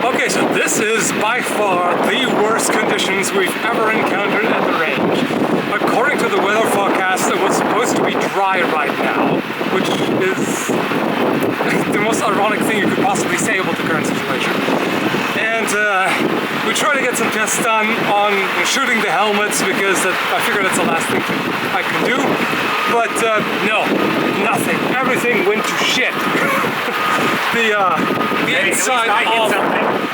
Okay, so this is by far the worst conditions we've ever encountered at the range. According to the weather forecast, it was supposed to be dry right now, which is the most ironic thing you could possibly say about the current situation. And we try to get some tests done on shooting the helmets because I figured that's the last thing I can do. But no, nothing. Everything went to shit.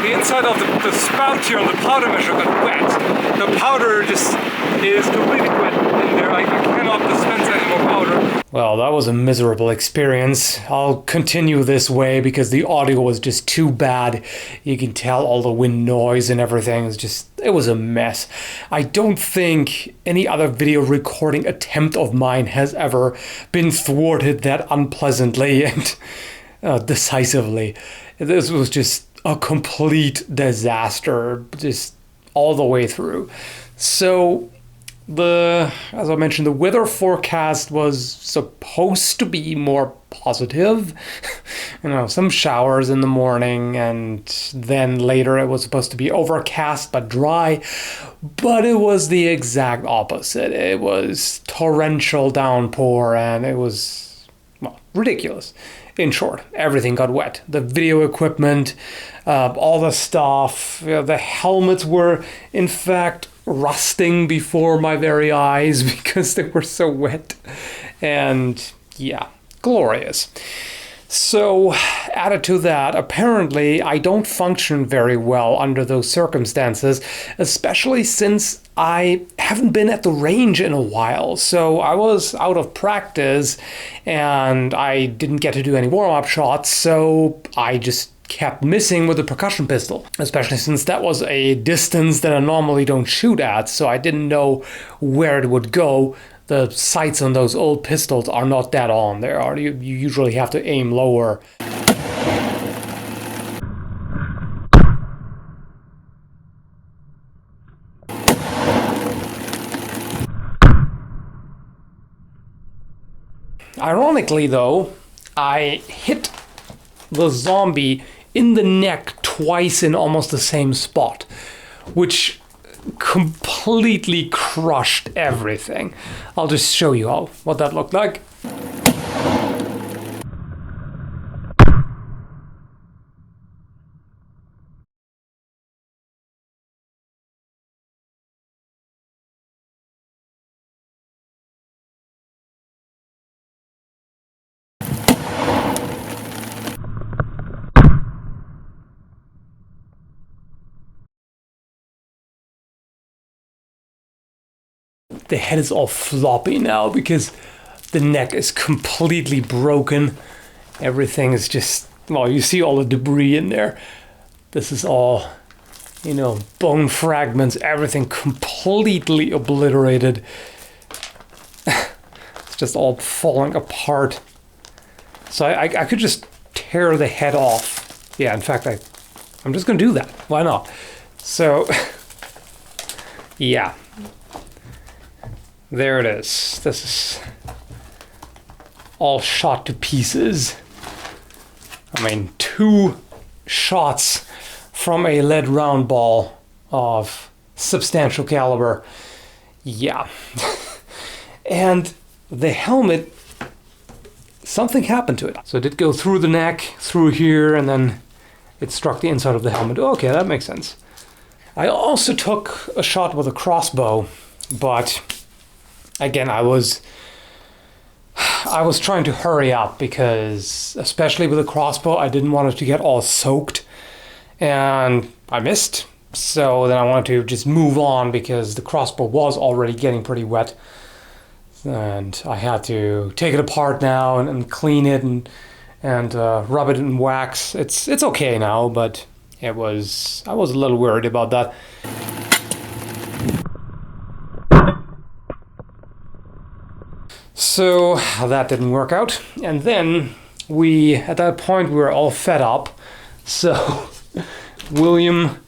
The inside of the spout here on the powder measure got wet. The powder just is completely wet in there. I cannot dispense any more powder. Well, that was a miserable experience. I'll continue this way because the audio was just too bad. You can tell all the wind noise and everything. It was a mess. I don't think any other video recording attempt of mine has ever been thwarted that unpleasantly and decisively. This was just a complete disaster, just all the way through. So as I mentioned, the weather forecast was supposed to be more positive. Some showers in the morning, and then later it was supposed to be overcast but dry. But it was the exact opposite. It was torrential downpour, and it was, well, ridiculous. In short, everything got wet. The video equipment, all the stuff, the helmets were, in fact, rusting before my very eyes because they were so wet. And yeah, glorious. So, added to that, apparently I don't function very well under those circumstances, especially since I haven't been at the range in a while. So I was out of practice and I didn't get to do any warm-up shots, so I just kept missing with the percussion pistol, especially since that was a distance that I normally don't shoot at, so I didn't know where it would go. The sights on those old pistols are not that on there. You usually have to aim lower. Ironically though, I hit the zombie in the neck twice in almost the same spot, which completely crushed everything. I'll just show you what that looked like. The head is all floppy now because the neck is completely broken. Everything is just, well, you see all the debris in there. This is all, bone fragments, everything completely obliterated. It's just all falling apart. So I could just tear the head off. Yeah, in fact, I'm just gonna do that. Why not? So, yeah. There it is. This is all shot to pieces. I mean, 2 shots from a lead round ball of substantial caliber. Yeah. And the helmet, something happened to it. So it did go through the neck, through here, and then it struck the inside of the helmet. Okay, that makes sense. I also took a shot with a crossbow, but again, I was trying to hurry up because, especially with a crossbow, I didn't want it to get all soaked, and I missed. So then I wanted to just move on because the crossbow was already getting pretty wet, and I had to take it apart now and clean it and rub it in wax. It's okay now, but I was a little worried about that. So that didn't work out, and then at that point we were all fed up, so William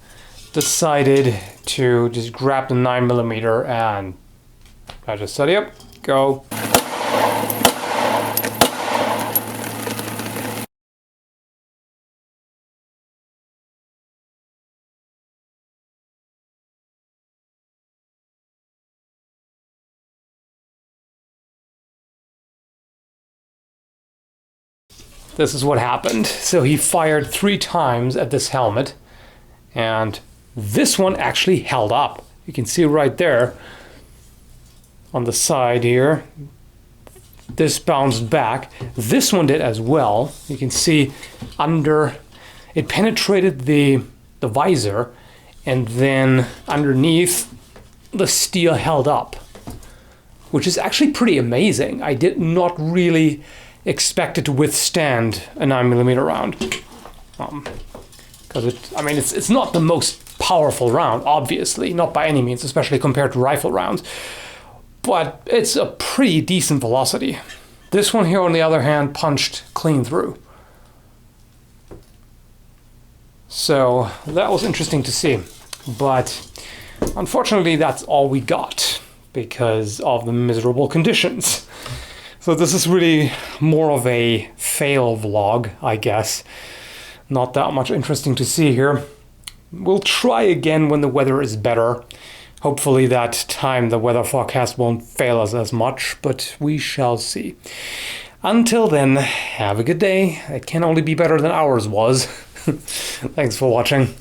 decided to just grab the 9mm, and I just said, yep, go. this is what happened. So he fired 3 times at this helmet, and this one actually held up. You can see right there on the side here, this bounced back. This one did as well. You can see under, it penetrated the visor, and then underneath the steel held up, which is actually pretty amazing. I did not really expect it to withstand a 9mm round. Because it's not the most powerful round, obviously, not by any means, especially compared to rifle rounds. But it's a pretty decent velocity. This one here, on the other hand, punched clean through. So that was interesting to see. But unfortunately, that's all we got because of the miserable conditions. So this is really more of a fail vlog, I guess. Not that much interesting to see here. We'll try again when the weather is better. Hopefully that time the weather forecast won't fail us as much, but we shall see. Until then, have a good day. It can only be better than ours was. Thanks for watching.